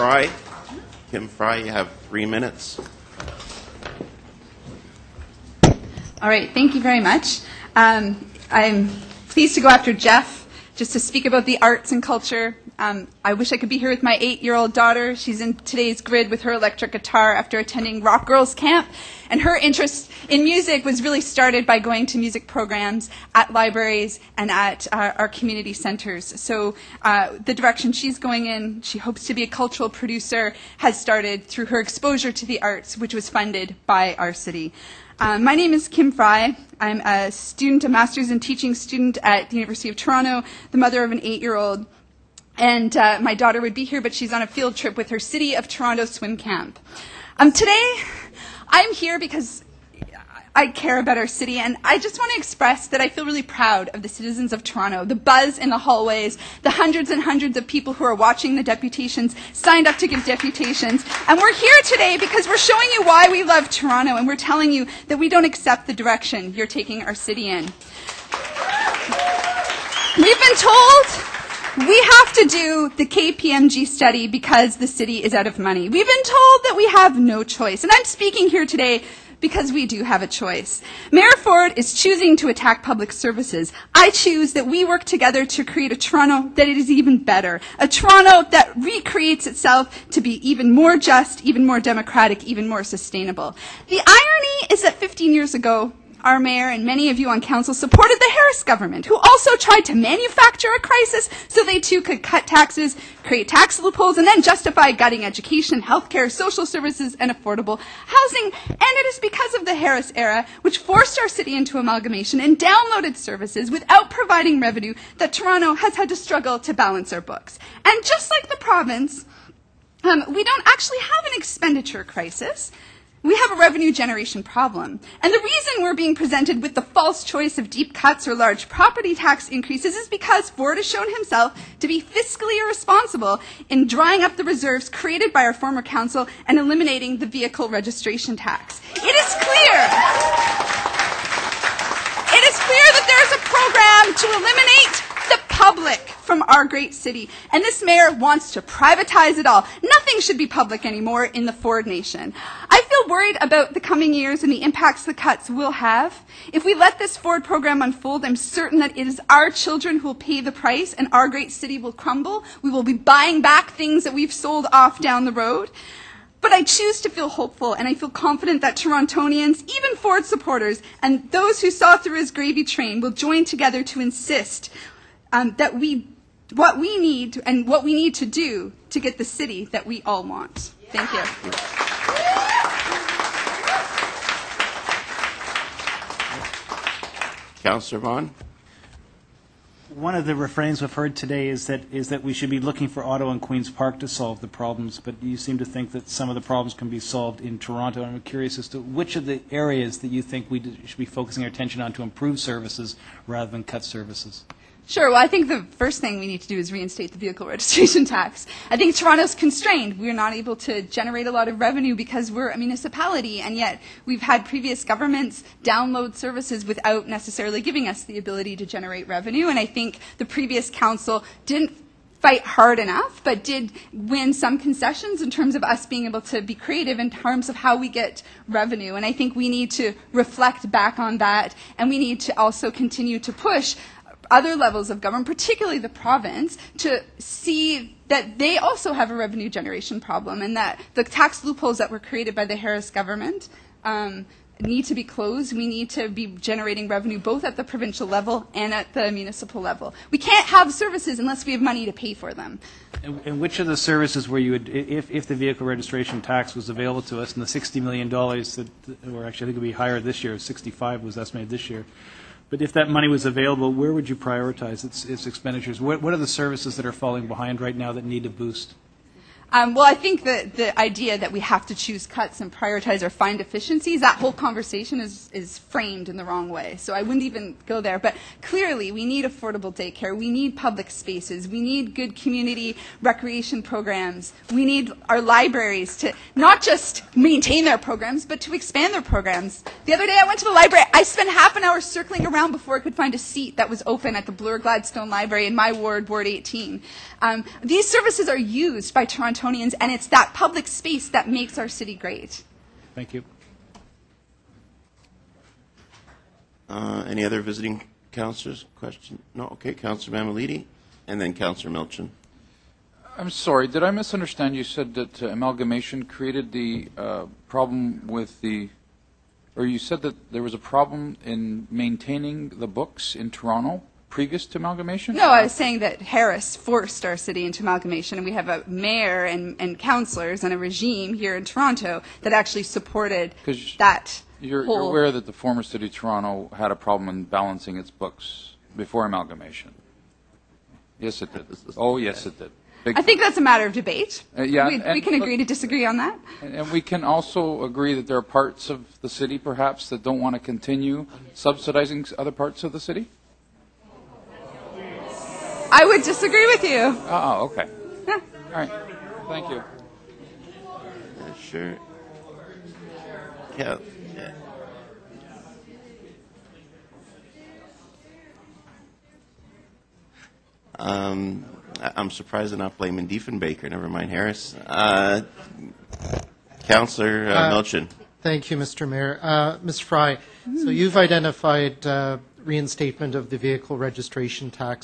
Fry. Kim Fry, you have 3 minutes. All right, thank you very much. I'm pleased to go after Jeff just to speak about the arts and culture. I wish I could be here with my 8-year-old daughter. She's in today's grid with her electric guitar after attending Rock Girls Camp. And her interest in music was really started by going to music programs at libraries and at our community centers. So the direction she's going in, she hopes to be a cultural producer, has started through her exposure to the arts, which was funded by our city. My name is Kim Fry. I'm a student, a master's in teaching student at the University of Toronto, the mother of an 8-year-old. And my daughter would be here, but she's on a field trip with her City of Toronto swim camp. Today, I'm here because I care about our city, and I just want to express that I feel really proud of the citizens of Toronto, the buzz in the hallways, the hundreds and hundreds of people who are watching the deputations, signed up to give deputations. And we're here today because we're showing you why we love Toronto, and we're telling you that we don't accept the direction you're taking our city in. We've been told we have to do the KPMG study because the city is out of money. We've been told that we have no choice. And I'm speaking here today because we do have a choice. Mayor Ford is choosing to attack public services. I choose that we work together to create a Toronto that is even better. A Toronto that recreates itself to be even more just, even more democratic, even more sustainable. The irony is that 15 years ago, our mayor and many of you on council supported the Harris government, who also tried to manufacture a crisis so they too could cut taxes, create tax loopholes, and then justify gutting education, healthcare, social services, and affordable housing. And it is because of the Harris era, which forced our city into amalgamation and downloaded services without providing revenue, that Toronto has had to struggle to balance our books. And just like the province, we don't actually have an expenditure crisis. We have a revenue generation problem. And the reason we're being presented with the false choice of deep cuts or large property tax increases is because Ford has shown himself to be fiscally irresponsible in drying up the reserves created by our former council and eliminating the vehicle registration tax. It is clear that there is a program to eliminate the public from our great city. And this mayor wants to privatize it all. Nothing should be public anymore in the Ford nation. I feel worried about the coming years and the impacts the cuts will have. If we let this Ford program unfold, I'm certain that it is our children who will pay the price and our great city will crumble. We will be buying back things that we've sold off down the road. But I choose to feel hopeful, and I feel confident that Torontonians, even Ford supporters, and those who saw through his gravy train will join together to insist that what we need to do to get the city that we all want. Thank you. Councillor Vaughan. One of the refrains we've heard today is that we should be looking for Ottawa and Queen's Park to solve the problems, but you seem to think that some of the problems can be solved in Toronto. I'm curious as to which of the areas that you think we should be focusing our attention on to improve services rather than cut services. Sure. Well, I think the first thing we need to do is reinstate the vehicle registration tax. I think Toronto's constrained. We're not able to generate a lot of revenue because we're a municipality, and yet we've had previous governments download services without necessarily giving us the ability to generate revenue. And I think the previous council didn't fight hard enough, but did win some concessions in terms of us being able to be creative in terms of how we get revenue. And I think we need to reflect back on that, and we need to also continue to push other levels of government, particularly the province, to see that they also have a revenue generation problem and that the tax loopholes that were created by the Harris government need to be closed. We need to be generating revenue both at the provincial level and at the municipal level. We can't have services unless we have money to pay for them. And which of the services where you would, if the vehicle registration tax was available to us and the $60 million that, or actually I think it would be higher this year, 65 was estimated this year, but if that money was available, where would you prioritize its expenditures? What are the services that are falling behind right now that need a boost? Well, I think that the idea that we have to choose cuts and prioritize or find efficiencies, that whole conversation is framed in the wrong way. So I wouldn't even go there. But clearly, we need affordable daycare. We need public spaces. We need good community recreation programs. We need our libraries to not just maintain their programs, but to expand their programs. The other day, I went to the library. I spent half an hour circling around before I could find a seat that was open at the Bloor Gladstone Library in my ward, Ward 18. These services are used by Torontonians, and it's that public space that makes our city great. Thank you. Any other visiting councillors? Question? No? Okay, Councillor Mammoliti, and then Councillor Milchin. I'm sorry, did I misunderstand? You said that amalgamation created the problem with the, or you said that there was a problem in maintaining the books in Toronto previous to amalgamation? No, I was saying that Harris forced our city into amalgamation, and we have a mayor and councillors and a regime here in Toronto that actually supported that. You're aware that the former city of Toronto had a problem in balancing its books before amalgamation? Yes, it did. Oh, yes, it did. I think that's a matter of debate. Yeah, we can agree to disagree on that. And we can also agree that there are parts of the city, perhaps, that don't want to continue subsidizing other parts of the city? I would disagree with you. Oh, okay. Yeah. All right. Thank you. Sure. Yeah. I'm surprised they're not blaming Diefenbaker. Never mind Harris. Councillor Milchin. Thank you, Mr. Mayor. Mr. Fry, so you've identified reinstatement of the vehicle registration tax